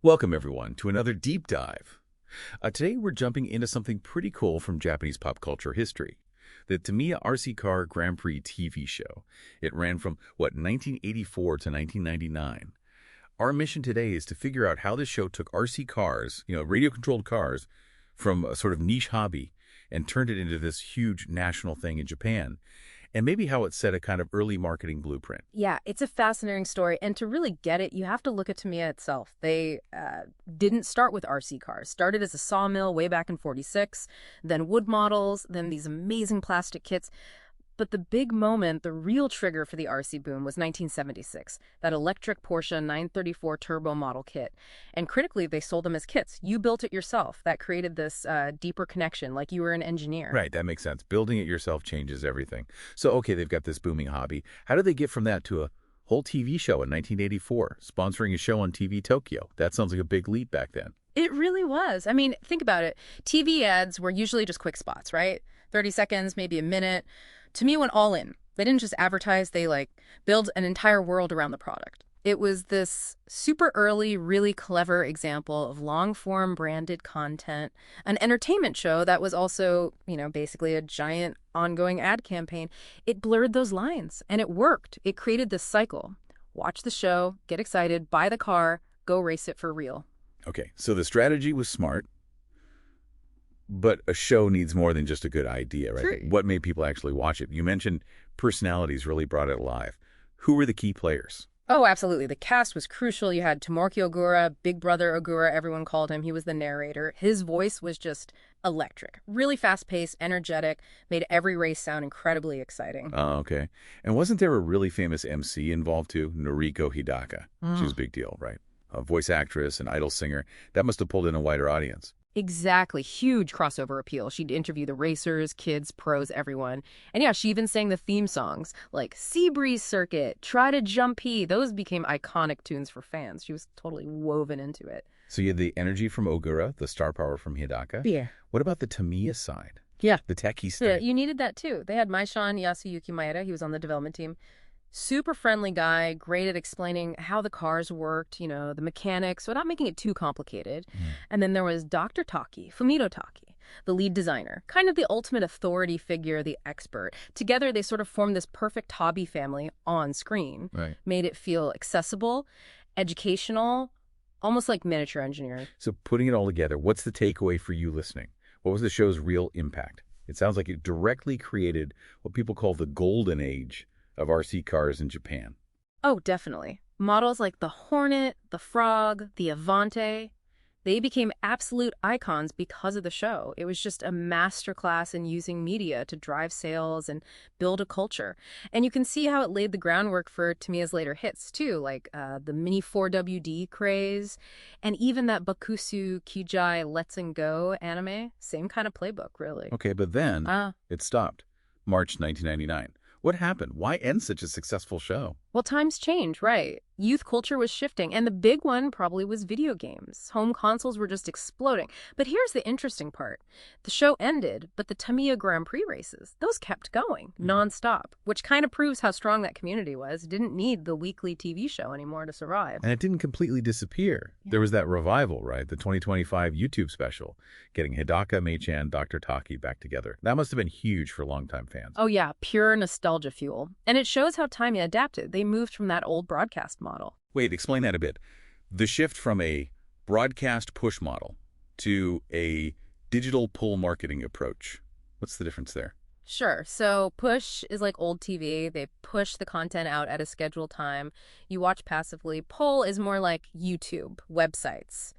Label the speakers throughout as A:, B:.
A: Welcome, everyone, to another deep dive. Today, we're jumping into something pretty cool from Japanese pop culture history. The Tamiya RC Car Grand Prix TV show. It ran from, 1984 to 1999. Our mission today is to figure out how this show took RC cars, radio-controlled cars, from a sort of niche hobby and turned it into this huge national thing in Japan, and maybe how it set a kind of early marketing blueprint.
B: Yeah, it's a fascinating story. And to really get it, you have to look at Tamiya itself. They didn't start with RC cars. Started as a sawmill way back in 46, then wood models, then these amazing plastic kits. But the big moment, the real trigger for the RC boom was 1976, that electric Porsche 934 turbo model kit. And critically, they sold them as kits. You built it yourself. That created this deeper connection, like you were an engineer.
A: Right, that makes sense. Building it yourself changes everything. So, okay, they've got this booming hobby. How did they get from that to a whole TV show in 1984, sponsoring a show on TV Tokyo? That sounds like a big leap back then.
B: It really was. I mean, think about it. TV ads were usually just quick spots, right? 30 seconds, maybe a minute. Tamiya went all in. They didn't just advertise, they build an entire world around the product. It was this super early, really clever example of long-form branded content, an entertainment show that was also, basically a giant ongoing ad campaign. It blurred those lines, and it worked. It created this cycle. Watch the show, get excited, buy the car, go race it for real.
A: Okay, so the strategy was smart, but a show needs more than just a good idea, right?
B: Sure.
A: What made people actually watch it? You mentioned personalities really brought it alive. Who were the key players?
B: Oh, absolutely. The cast was crucial. You had Tomoki Ogura, Big Brother Ogura, everyone called him. He was the narrator. His voice was just electric. Really fast-paced, energetic, made every race sound incredibly exciting.
A: Oh, okay. And wasn't there a really famous MC involved too? Noriko Hidaka. She was a big deal, right? A voice actress, an idol singer. That must have pulled in a wider audience.
B: Exactly. Huge crossover appeal. She'd interview the racers, kids, pros, everyone. And yeah, she even sang the theme songs like Sea Breeze Circuit, Try to Jumpy. Those became iconic tunes for fans. She was totally woven into it.
A: So you had the energy from Ogura, the star power from Hidaka.
B: Yeah.
A: What about the Tamiya side?
B: Yeah.
A: The techie
B: Yeah,
A: side?
B: you needed that too. They had Maishan Yasuyuki Maeda. He was on the development team. Super friendly guy, great at explaining how the cars worked, the mechanics, without making it too complicated. And then there was Dr. Taki, Fumito Taki, the lead designer, kind of the ultimate authority figure, the expert. Together, they sort of formed this perfect hobby family on screen.
A: Right.
B: Made it feel accessible, educational, almost like miniature engineering.
A: So putting it all together, what's the takeaway for you listening? What was the show's real impact? It sounds like it directly created what people call the golden age of RC cars in Japan.
B: Oh, definitely. Models like the Hornet, the Frog, the Avante, they became absolute icons because of the show. It was just a masterclass in using media to drive sales and build a culture. And you can see how it laid the groundwork for Tamiya's later hits, too, like the Mini 4WD craze, and even that Bakusu Kijai Let's and Go anime. Same kind of playbook, really.
A: Okay, but then it stopped. March 1999. What happened? Why end such a successful show?
B: Well, times change, right? Youth culture was shifting, and the big one probably was video games. Home consoles were just exploding. But here's the interesting part. The show ended, but the Tamiya Grand Prix races, those kept going nonstop, which kind of proves how strong that community was. Didn't need the weekly TV show anymore to survive.
A: And it didn't completely disappear.
B: Yeah.
A: There was that revival, right? The 2025 YouTube special, getting Hidaka, Mei-chan, Dr. Taki back together. That must have been huge for longtime fans.
B: Oh yeah, pure nostalgia fuel. And it shows how Tamiya adapted. They moved from that old broadcast model.
A: Wait, explain that a bit. The shift from a broadcast push model to a digital pull marketing approach. What's the difference there?
B: Sure. So push is like old TV. They push the content out at a scheduled time. You watch passively. Pull is more like YouTube, websites,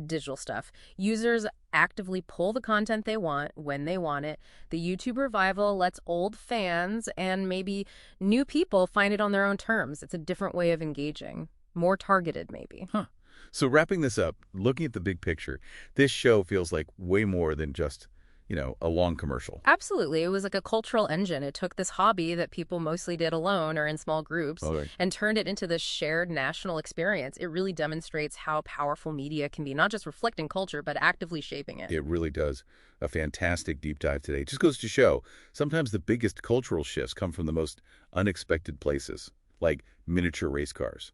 B: digital stuff. Users actively pull the content they want when they want it. The YouTube revival lets old fans and maybe new people find it on their own terms. It's a different way of engaging. More targeted, maybe.
A: Huh. So wrapping this up, looking at the big picture, this show feels like way more than just, a long commercial.
B: Absolutely. It was like a cultural engine. It took this hobby that people mostly did alone or in small groups and turned it into this shared national experience. It really demonstrates how powerful media can be, not just reflecting culture, but actively shaping it.
A: It really does. A fantastic deep dive today. It just goes to show, sometimes the biggest cultural shifts come from the most unexpected places, like miniature race cars.